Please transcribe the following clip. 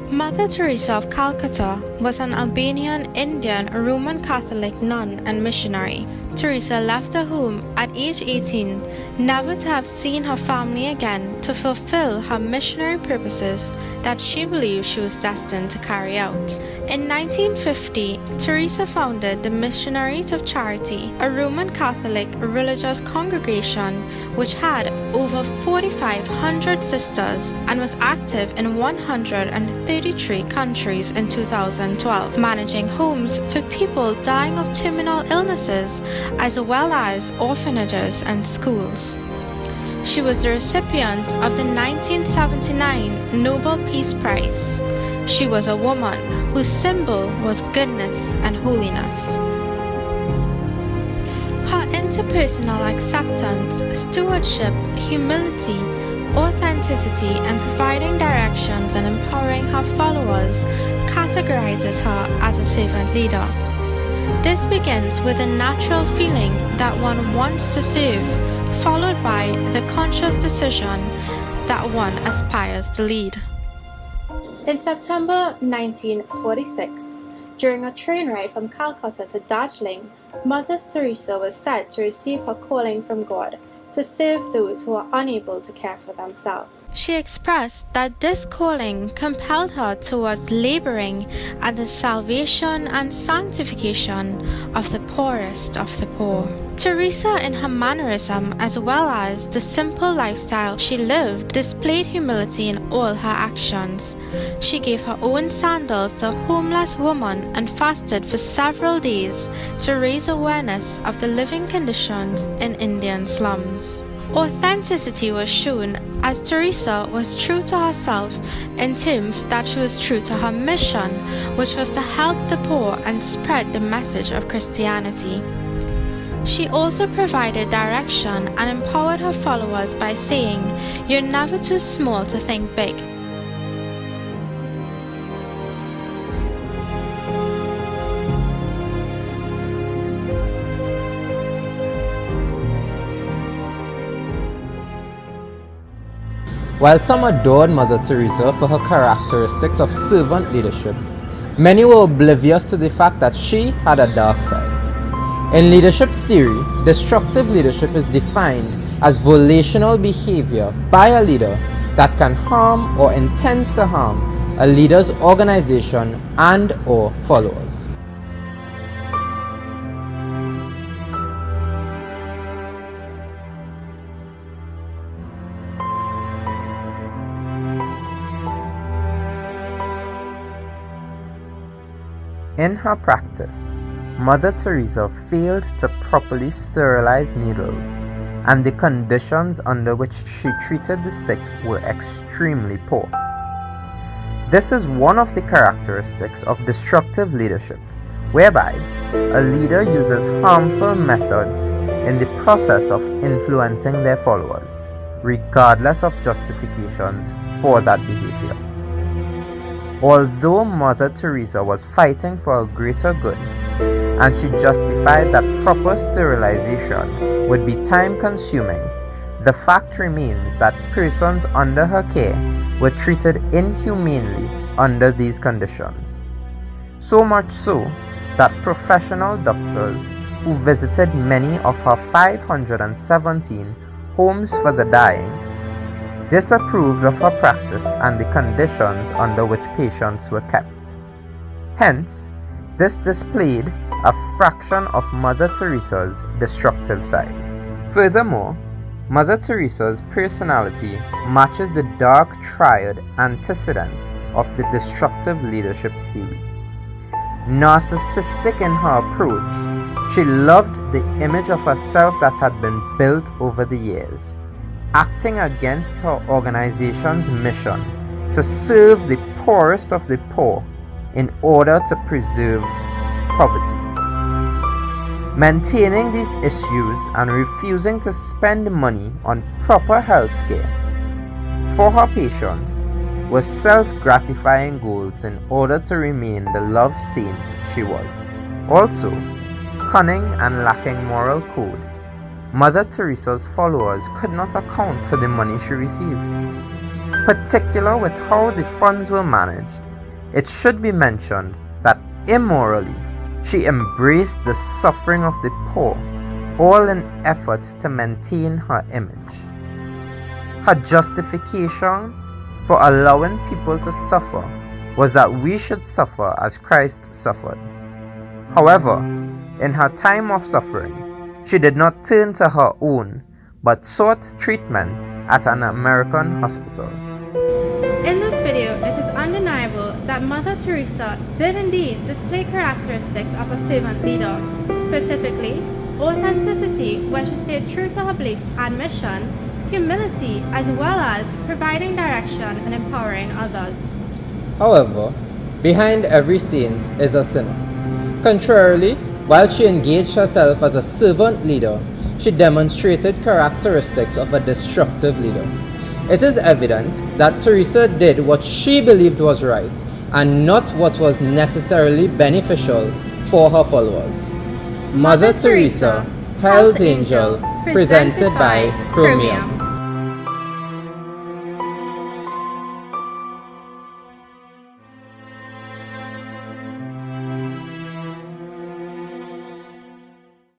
Mother Teresa of Calcutta was an Albanian Indian Roman Catholic nun and missionary. Teresa left her home at age 18, never to have seen her family again, to fulfill her missionary purposes that she believed she was destined to carry out. In 1950, Teresa founded the Missionaries of Charity, a Roman Catholic religious congregation which had over 4,500 sisters and was active in 133 countries in 2012, managing homes for people dying of terminal illnesses as well as orphanages and schools. She was the recipient of the 1979 Nobel Peace Prize. She was a woman whose symbol was goodness and holiness. Her interpersonal acceptance, stewardship, humility, authenticity, and providing directions and empowering her followers categorizes her as a servant leader. This begins with a natural feeling that one wants to serve, followed by the conscious decision that one aspires to lead. In September 1946, during a train ride from Calcutta to Darjeeling, Mother Teresa was said to receive her calling from God to serve those who are unable to care for themselves. She expressed that this calling compelled her towards laboring at the salvation and sanctification of the poorest of the poor. Teresa, in her mannerism as well as the simple lifestyle she lived, displayed humility in all her actions. She gave her own sandals to a homeless woman and fasted for several days to raise awareness of the living conditions in Indian slums. Authenticity was shown as Teresa was true to herself in terms that she was true to her mission, which was to help the poor and spread the message of Christianity. She also provided direction and empowered her followers by saying, "You're never too small to think big." While some adored Mother Teresa for her characteristics of servant leadership, many were oblivious to the fact that she had a dark side. In leadership theory, destructive leadership is defined as volitional behavior by a leader that can harm or intends to harm a leader's organization and/or followers. In her practice, Mother Teresa failed to properly sterilize needles, and the conditions under which she treated the sick were extremely poor. This is one of the characteristics of destructive leadership, whereby a leader uses harmful methods in the process of influencing their followers, regardless of justifications for that behavior. Although Mother Teresa was fighting for a greater good, and she justified that proper sterilization would be time-consuming, the fact remains that persons under her care were treated inhumanely under these conditions. So much so that professional doctors who visited many of her 517 homes for the dying disapproved of her practice and the conditions under which patients were kept. Hence, this displayed a fraction of Mother Teresa's destructive side. Furthermore, Mother Teresa's personality matches the dark triad antecedent of the destructive leadership theory. Narcissistic in her approach, she loved the image of herself that had been built over the years, acting against her organization's mission to serve the poorest of the poor in order to preserve poverty. Maintaining these issues and refusing to spend money on proper health care for her patients were self-gratifying goals in order to remain the love saint she was. Also, cunning and lacking moral code, Mother Teresa's followers could not account for the money she received. Particular with how the funds were managed, it should be mentioned that immorally she embraced the suffering of the poor, all in effort to maintain her image. Her justification for allowing people to suffer was that we should suffer as Christ suffered. However, in her time of suffering, she did not turn to her own, but sought treatment at an American hospital. In this video, it is undeniable that Mother Teresa did indeed display characteristics of a servant leader, specifically authenticity, where she stayed true to her beliefs and mission, humility, as well as providing direction and empowering others. However, behind every saint is a sinner. Contrarily, while she engaged herself as a servant leader, she demonstrated characteristics of a destructive leader. It is evident that Teresa did what she believed was right and not what was necessarily beneficial for her followers. Mother Teresa, Hell's Angel, presented by Chromium.